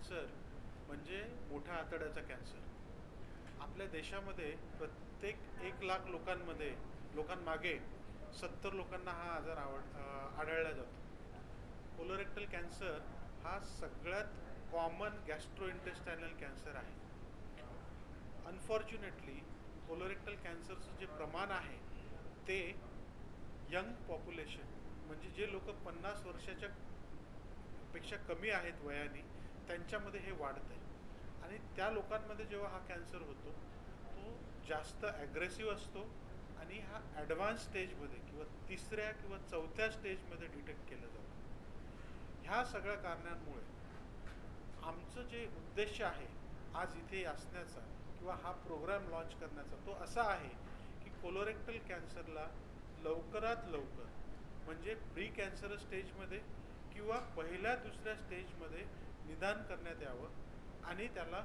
Cancer म्हणजे मोठ्या आतड्याचा cancer. आपल्या देशामध्ये प्रत्येक 1 लाख लोकांमागे 70 लोकांना हा आजार आढळला जातो. कोलोरेक्टल कॅन्सर हा सगळ्यात कॉमन गॅस्ट्रोइंटेस्टायनल कॅन्सर आहे. अनफॉर्च्युनेटली कोलोरेक्टल कॅन्सरचं जे प्रमाण आहे ते यंग पॉप्युलेशन, म्हणजे जे लोक 50 वर्षाच्या पेक्षा कमी आहेत वयाने, त्यांच्यामध्ये हे वाढतं आहे. आणि त्या लोकांमध्ये जेव्हा हा कॅन्सर होतो तो जास्त ॲग्रेसिव्ह असतो आणि हा ॲडव्हान्स स्टेजमध्ये किंवा 3ऱ्या किंवा 4थ्या स्टेजमध्ये डिटेक्ट केलं जातं. ह्या सगळ्या कारणांमुळे आमचं जे उद्देश आहे आज इथे असण्याचा किंवा हा प्रोग्राम लॉन्च करण्याचा तो असा आहे की कोलोरेक्टल कॅन्सरला लवकरात लवकर, म्हणजे प्री कॅन्सर स्टेजमध्ये किंवा 1ल्या-2ऱ्या स्टेजमध्ये निदान करण्यात यावं आणि त्याला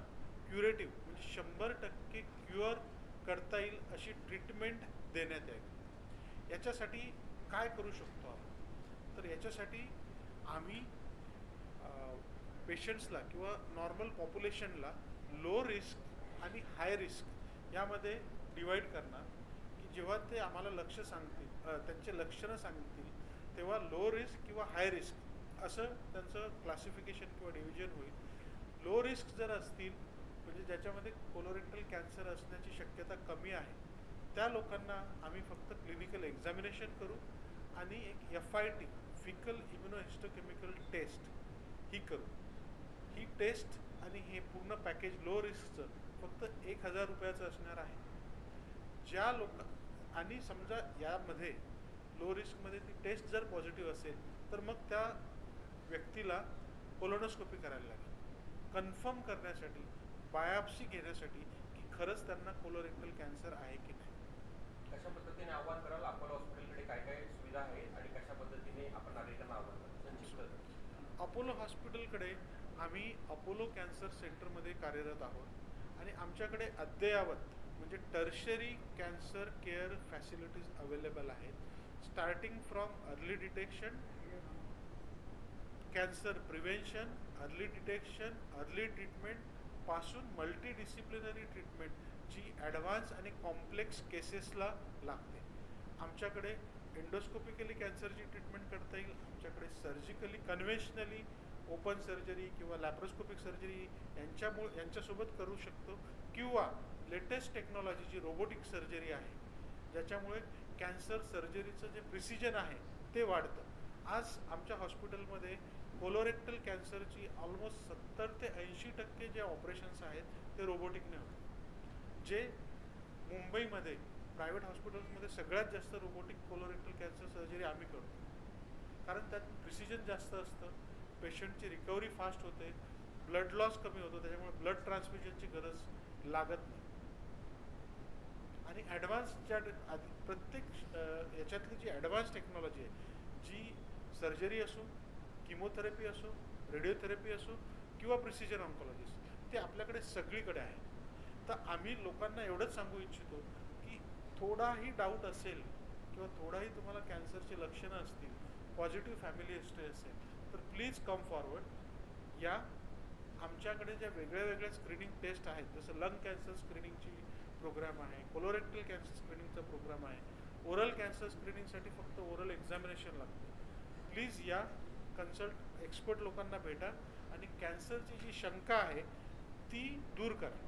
क्युरेटिव्ह म्हणजे 100% क्युअर करता येईल अशी ट्रीटमेंट देण्यात यावी. याच्यासाठी काय करू शकतो आपण? तर याच्यासाठी आम्ही पेशंट्सला किंवा नॉर्मल पॉप्युलेशनला लो रिस्क आणि हाय रिस्क यामध्ये डिवाईड करणार, की जेव्हा ते आम्हाला त्यांचे लक्षणं सांगतील तेव्हा लो रिस्क किंवा हाय रिस्क असं त्यांचं क्लासिफिकेशन किंवा डिव्हिजन होईल. लो रिस्क जर असतील म्हणजे ज्याच्यामध्ये कोलोरेक्टल कॅन्सर असण्याची शक्यता कमी आहे, त्या लोकांना आम्ही फक्त क्लिनिकल एक्झामिनेशन करू आणि एक FIT फिकल इम्युनोहिस्टोकेमिकल टेस्ट ही करू. ही टेस्ट आणि हे पूर्ण पॅकेज लो रिस्कचं फक्त 1000 रुपयाचं असणार आहे. ज्या आणि समजा यामध्ये लो रिस्कमध्ये ती टेस्ट जर पॉझिटिव्ह असेल तर मग त्या व्यक्तीला कोलोनोस्कोपी करायला लागेल, कन्फर्म करण्यासाठी, बायोप्सी घेण्यासाठी की खरंच त्यांना कोलोरेक्टल कॅन्सर आहे की नाही. कशा पद्धतीने आव्हान कराल? अपोलो हॉस्पिटलकडे काय काय सुविधा आहेत आणि कशा पद्धतीने आपण नागरिकांना आव्हान कराल? अपोलो हॉस्पिटलकडे आम्ही अपोलो कॅन्सर सेंटरमध्ये कार्यरत आहोत आणि आमच्याकडे अद्ययावत म्हणजे tertiary cancer care facilities available आहेत. Starting from early detection, cancer prevention, early detection, early treatment पासून मल्टीडिसिप्लिनरी ट्रीटमेंट जी ॲडव्हान्स आणि कॉम्प्लेक्स केसेसला लागते. आमच्याकडे एंडोस्कोपिकली कॅन्सरची ट्रीटमेंट करता येईल. आमच्याकडे सर्जिकली, कन्व्हेन्शनली ओपन सर्जरी किंवा लॅप्रोस्कोपिक सर्जरी यांच्यासोबत करू शकतो, किंवा लेटेस्ट टेक्नॉलॉजीची रोबोटिक सर्जरी आहे ज्याच्यामुळे कॅन्सर सर्जरीचं जे प्रिसिजन आहे ते वाढतं. आज आमच्या हॉस्पिटलमध्ये कोलोरेक्टल कॅन्सरची ऑलमोस्ट 70 ते 80% जे ऑपरेशन्स आहेत ते रोबोटिकने होतात. जे मुंबईमध्ये प्रायव्हेट हॉस्पिटल्समध्ये सगळ्यात जास्त रोबोटिक कोलोरेक्टल कॅन्सर सर्जरी आम्ही करतो, कारण त्यात प्रिसिजन जास्त असतं, पेशंटची रिकव्हरी फास्ट होते, ब्लड लॉस कमी होतो, त्याच्यामुळे ब्लड ट्रान्सफ्युजनची गरज लागत नाही. आणि ॲडव्हान्स प्रत्येक याच्यातली जी ॲडव्हान्स टेक्नॉलॉजी आहे, जी सर्जरी असो, किमोथेरपी असो, रेडिओथेरपी असो किंवा प्रिसिजन ऑन्कॉलॉजी असो, ते आपल्याकडे सगळीकडे आहे. तर आम्ही लोकांना एवढंच सांगू इच्छितो की थोडाही डाऊट असेल किंवा थोडाही तुम्हाला कॅन्सरची लक्षणं असतील, पॉझिटिव्ह फॅमिली हिस्ट्री असेल तर प्लीज कम फॉरवर्ड. या आमच्याकडे ज्या वेगळ्या वेगळ्या स्क्रीनिंग टेस्ट आहेत, जसं लंग कॅन्सर स्क्रीनिंगची प्रोग्राम आहे, कोलोरेक्टल कॅन्सर स्क्रीनिंगचा प्रोग्राम आहे, ओरल कॅन्सर स्क्रीनिंगसाठी फक्त ओरल एक्झामिनेशन लागतं. प्लीज या, कन्सल्ट एक्सपर्ट लोकांना भेटा आणि कॅन्सरची जी शंका आहे ती दूर करा.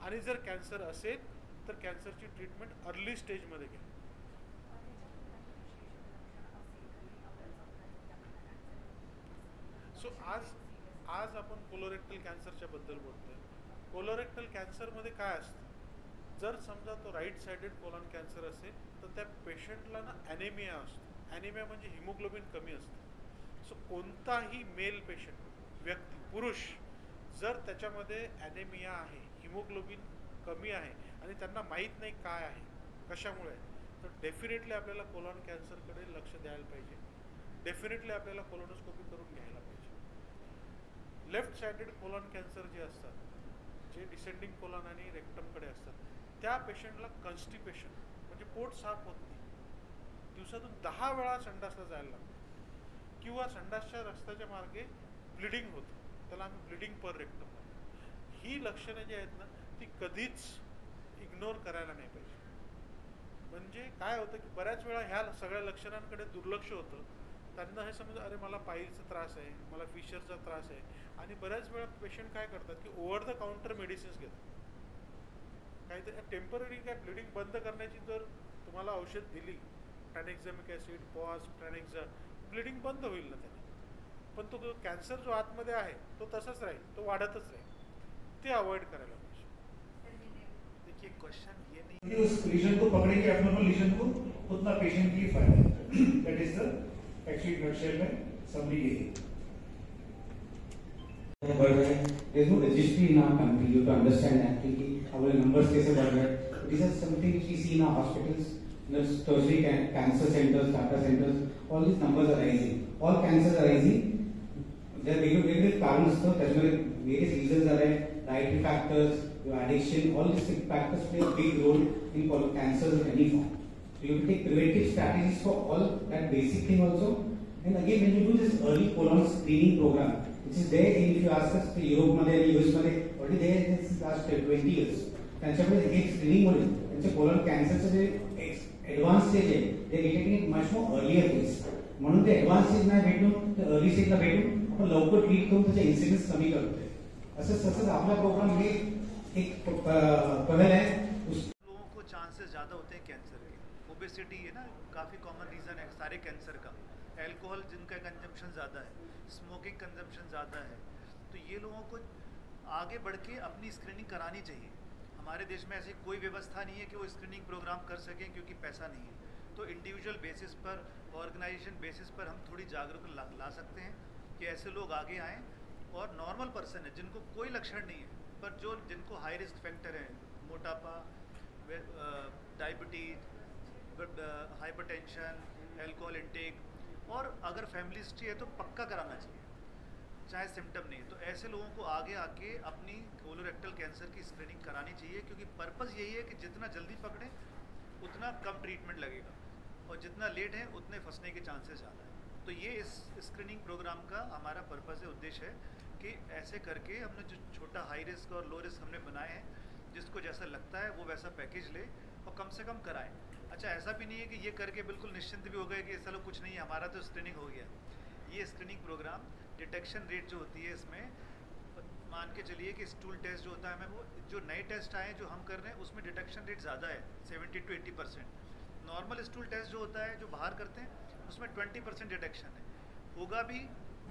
आणि जर कॅन्सर असेल तर कॅन्सरची ट्रीटमेंट अर्ली स्टेजमध्ये घ्या. सो आज आपण कोलोरेक्टल कॅन्सरच्या बद्दल बोलतोय. कोलोरेक्टल कॅन्सरमध्ये काय असतं? जर समजा तो राईट साइडेड कोलॉन कॅन्सर असेल तर त्या पेशंटला ना ॲनेमिया असतो. ॲनेमिया म्हणजे हिमोग्लोबिन कमी असतं. सो कोणताही मेल पेशंट, व्यक्ती, पुरुष जर त्याच्यामध्ये ॲनेमिया आहे, हिमोग्लोबिन कमी आहे आणि त्यांना माहीत नाही काय आहे, कशामुळे आहे, तर डेफिनेटली आपल्याला कोलॉन कॅन्सरकडे लक्ष द्यायला पाहिजे. डेफिनेटली आपल्याला कोलोनोस्कोपी करून घ्यायला पाहिजे. लेफ्ट साइडेड कोलॉन कॅन्सर जे असतात, जे डिसेंडिंग कोलॉन आणि रेक्टमकडे असतात, त्या पेशंटला कॉन्स्टिपेशन म्हणजे पोट साफ होत नाही, दिवसातून 10 वेळा संडासला जायला लागतं किंवा संडासच्या रस्त्याच्या मार्गे ब्लिडिंग होतं. त्याला आम्ही ब्लिडिंग पर रेक्टम म्हणतो. ही लक्षणं जी आहेत ना ती कधीच इग्नोर करायला नाही पाहिजे. म्हणजे काय होतं की बऱ्याच वेळा ह्या सगळ्या लक्षणांकडे दुर्लक्ष होतं. त्यांना हे समजतं अरे मला पाईलचा त्रास आहे, मला फिशरचा त्रास आहे, आणि बऱ्याच वेळा पेशंट काय करतात की ओव्हर द काउंटर मेडिसिन्स घेतात. काहीतरी टेम्पररी काय ब्लिडिंग बंद करण्याची जर तुम्हाला औषध दिली, ट्रॅनेक्झामिक ॲसिड, पॉज, ट्रॅनेक्झा, ब्लिडिंग बंद होईल ना त्याने, पण तो कॅन्सर जो आतमध्ये आहे तो तसाच राहील, तो वाढतच राहील. ते अवॉइड करायला पाहिजे. देखिए क्वेश्चन ये नहीं कि उस लीजन को पकड़ेंगे एब्नॉर्मल लीजन को, उतना पेशेंट के लिए फायदा है. That is the actually nutshell में समरी यही है. बढ़ रहा है. There is no registry in our country. You have to understand that कि हमारे numbers कैसे बढ़ रहे हैं. This is something which we see in our hospitals, in the tertiary cancer centers, data centers. All these numbers are rising. All cancers are rising. There are various कारणं असतात, त्याच्यामध्ये various reasons are there. Dietary factors, your addiction, all these factors play a big role in cancers of any form. So you have to take preventive strategies for all that basic thing also. And again, when you do this early colon screening program, which is there in, if you ask us, Europe मध्ये आणि US मध्ये already there since last 20 years. त्यांच्यामध्ये हे screening मध्ये त्यांचे colon कॅन्सरचं जे advance stage आहे ते detecting it much more earlier phase. म्हणून ते ऍडव्हान्स स्टेज नाही भेटून ते अर्ली स्टेजला भेटून आपण लवकर ट्रीट करून त्याचे इन्सिडेंस कमी करतोय. असं तसंच आपला प्रोग्राम हे एक पहल है. लोगों को चांसेस ज़्यादा होते हैं कैंसर के. ओबेसिटी है ना, काफ़ी कॉमन रीज़न है सारे कैंसर का. एल्कोहल जिनका कंजम्पशन ज़्यादा है, स्मोकिंग कंजम्पशन ज़्यादा है, तो ये लोगों को आगे बढ़ के अपनी स्क्रीनिंग करानी चाहिए. हमारे देश में ऐसी कोई व्यवस्था नहीं है कि वो स्क्रीनिंग प्रोग्राम कर सकें क्योंकि पैसा नहीं है. तो इंडिविजुअल बेसिस पर, ऑर्गेनाइजेशन बेसिस पर हम थोड़ी जागरूकता ला सकते हैं कि ऐसे लोग आगे आएँ. और नॉर्मल पर्सन है जिनको कोई लक्षण नहीं है पर जो जिनको हाई रिस्क फैक्टर है, मोटापा, डायबिटीज, हाइपरटेंशन, एल्कोहल इंटेक, और अगर फैमिली हिस्ट्री है तो पक्का कराना चाहिए चाहे सिम्टम नहीं है. तो ऐसे लोगों को आगे आके अपनी कोलोरेक्टल कैंसर की स्क्रीनिंग करानी चाहिए क्योंकि पर्पज़ यही है कि जितना जल्दी पकड़ें उतना कम ट्रीटमेंट लगेगा और जितना लेट है उतने फंसने के चांसेस ज़्यादा है. तो ये इस स्क्रीनिंग प्रोग्राम का हमारा पर्पज़ है, उद्देश्य है कि ऐसे करके हमने जो छोटा हाई रिस्क और लो रिस्क हमने बनाए हैं, जिसको जैसा लगता है वो वैसा पैकेज ले और कम से कम कराएं. अच्छा, ऐसा भी नहीं है कि ये करके बिल्कुल निश्चिंत भी हो गए कि चलो कुछ नहीं है, हमारा तो स्क्रीनिंग हो गया. ये स्क्रीनिंग प्रोग्राम डिटेक्शन रेट जो होती है इसमें, मान के चलिए कि स्टूल टेस्ट जो होता है हमें, वो जो नए टेस्ट आए जो हम कर रहे हैं उसमें डिटेक्शन रेट ज़्यादा है, 70 to 80%. नॉर्मल स्टूल टेस्ट जो होता है जो बाहर करते हैं उसमें 20% डिटेक्शन है. होगा भी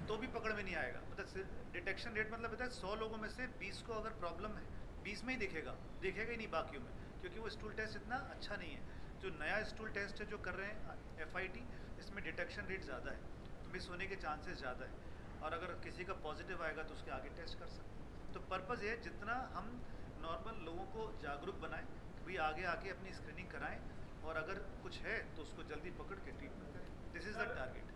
तो भी पकड़ में नहीं आएगा. मतलब डिटेक्शन रेट मतलब होता है 100 लोगों में से 20 को अगर प्रॉब्लम है 20 में ही दिखेगा ही नहीं बाकियों में, क्योंकि वो स्टूल टेस्ट इतना अच्छा नहीं है. जो नया स्टूल टेस्ट है जो कर रहे हैं FIT, इसमें डिटेक्शन रेट ज़्यादा है, तो मिस होने के चांसेस ज़्यादा है. और अगर किसी का पॉजिटिव आएगा तो उसके आगे टेस्ट कर सकते हैं. तो पर्पज़ ये है जितना हम नॉर्मल लोगों को जागरूक बनाएं कि भाई आगे आके अपनी स्क्रीनिंग कराएं और अगर कुछ है तो उसको जल्दी पकड़ के ट्रीटमेंट करें. This is the target.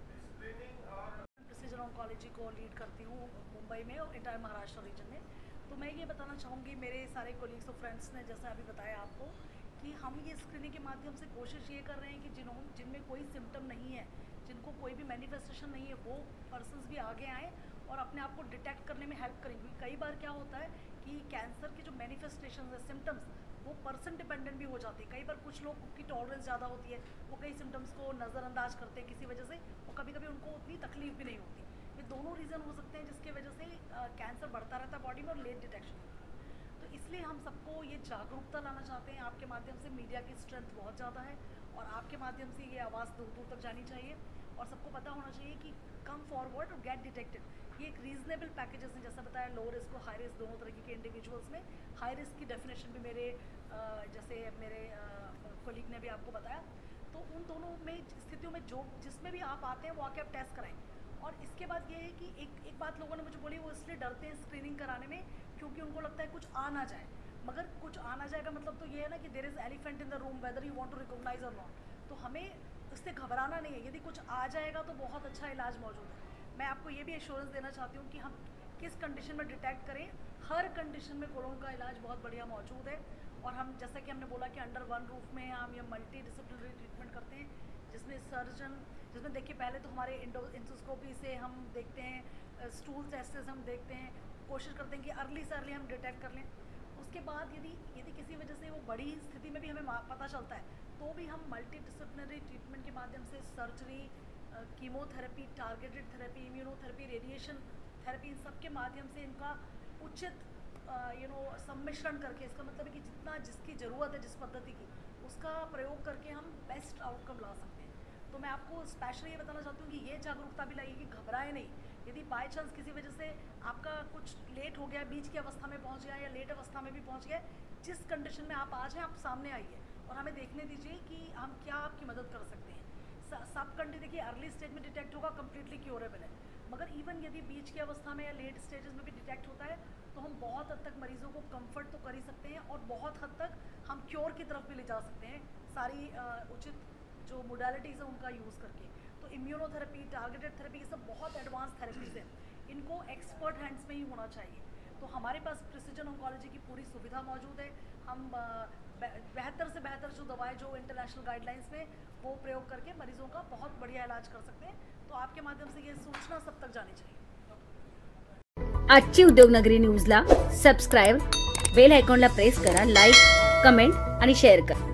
Precision oncology को लीड करती हूँ मुंबई में और इंटायर महाराष्ट्र रीजन में. तो मैं ये बताना चाहूँगी, मेरे सारे कोलीग्स और फ्रेंड्स ने जैसे अभी बताया आपको कि हम ये स्क्रीनिंग के माध्यम से कोशिश ये कर रहे हैं कि जिनमें कोई सिम्टम नहीं है, जिनको कोई भी मैनिफेस्टेशन नहीं है, वो पर्सन्स भी आगे आएँ और अपने आप को डिटेक्ट करने में हेल्प करेंगे. कई बार क्या होता है कि कैंसर के जो मैनिफेस्टेशन है, सिम्टम्स, वो पर्सन डिपेंडेंट भी हो जाती है. कई बार कुछ लोग की टॉलरेंस ज़्यादा होती है, वो कई सिम्टम्स को नज़रअंदाज करते हैं किसी वजह से, और कभी कभी उनको उतनी तकलीफ भी नहीं होती. ये दोनों रीज़न हो सकते हैं जिसकी वजह से कैंसर बढ़ता रहता है बॉडी में और लेट डिटेक्शन. तो इसलिए हम सबको ये जागरूकता लाना चाहते हैं. आपके माध्यम से मीडिया की स्ट्रेंथ बहुत ज़्यादा है और आपके माध्यम से ये आवाज़ दूर दूर तक जानी चाहिए और सबको पता होना चाहिए कि कम फॉरवर्ड और गेट डिटेक्टेड. ये एक रीजनेबल पैकेजेस हैं, जैसा बताया, लो रिस्क और हाई रिस्क दोनों तरह के इंडिविजुअल्स में. हाई रिस्क की डेफिनेशन भी मेरे जैसे मेरे कोलीग ने भी आपको बताया. तो उन दोनों में स्थितियों में जो जिसमें भी आप आते हैं वो आके आप टेस्ट कराएं. और इसके बाद ये है कि एक बात लोगों ने मुझे बोली, वो इसलिए डरते हैं स्क्रीनिंग कराने में क्योंकि उनको लगता है कुछ आ ना जाए. मगर कुछ आ ना जाएगा मतलब तो ये है ना कि there is elephant in the room whether you want to recognise और नॉट. तो हमें उससे घबराना नहीं है. यदि कुछ आ जाएगा तो बहुत अच्छा इलाज मौजूद है. मैं आपको ये भी एश्योरेंस देना चाहती हूँ कि हम किस कंडीशन में डिटेक्ट करें. हर कंडीशन में कोलोन का इलाज बहुत बढ़िया मौजूद है. और हम जैसा कि हमने बोला कि अंडर वन रूफ में हम ये मल्टी डिसिप्लिनरी ट्रीटमेंट करते हैं जिसमें सर्जन, जिसमें देखिए पहले तो हमारे इंडोस्कोपी से हम देखते हैं स्टूल टेस्ट से हम देखते हैं, कोशिश करते हैं कि अर्ली से अर्ली हम डिटेक्ट कर लें। उसके बाद यदि किसी वजह से वो बड़ी स्थिति में भी हमें पता चलता है तो भी हम मल्टी डिसिप्लिनरी ट्रीटमेंट के माध्यम से surgery, chemotherapy, targeted therapy, immunotherapy, radiation therapy, इन सब के माध्यम से इनका उचित सम्मिश्रण करके, इसका मतलब है कि जितना जिसकी ज़रूरत है जिस पद्धति की, उसका प्रयोग करके हम बेस्ट आउटकम ला सकते हैं। तो मैं आपको स्पेशली ये बताना चाहती हूँ कि ये जागरूकता भी लाइए कि घबराए नहीं। यदि बाय चांस किसी वजह से आपका कुछ लेट हो गया, बीच की अवस्था में पहुँच गया या लेट अवस्था में भी पहुँच गया, जिस कंडीशन में आप आज हैं आप सामने आइए और हमें देखने दीजिए कि हम क्या आपकी मदद कर सकते हैं। सब कंडी देखिए अर्ली स्टेज में डिटेक्ट होगा, कम्प्लीटली क्योरेबल है, मगर इवन यदि बीच की अवस्था में या लेट स्टेजेस में भी डिटेक्ट होता है तो हम बहुत हद तक मरीजों को कंफर्ट तो कर ही सकते हैं और बहुत हद तक हम क्योर की तरफ भी ले जा सकते हैं, सारी उचित जो मोडालिटीज़ है उनका यूज़ करके। तो इम्यूनोथेरेपी, टारगेटेड थेरेपी, ये सब बहुत एडवांस थेरेपीज़ हैं, इनको एक्सपर्ट हैंड्स में ही होना चाहिए। तो हमारे पास प्रिसिजन ऑन्कोलॉजी की पूरी सुविधा मौजूद है। हम बेहतर से बेहतर जो दवाएं जो इंटरनेशनल गाइडलाइंस में वो प्रयोग करके मरीजों का बहुत बढ़िया इलाज कर सकते हैं। तो आपके माध्यम से ये सूचना सब तक जानी चाहिए। आजची उद्योगनगरी न्यूजला सबस्क्राईब, बेल आयकॉनला प्रेस करा, लाईक, कमेंट आणि शेअर करा।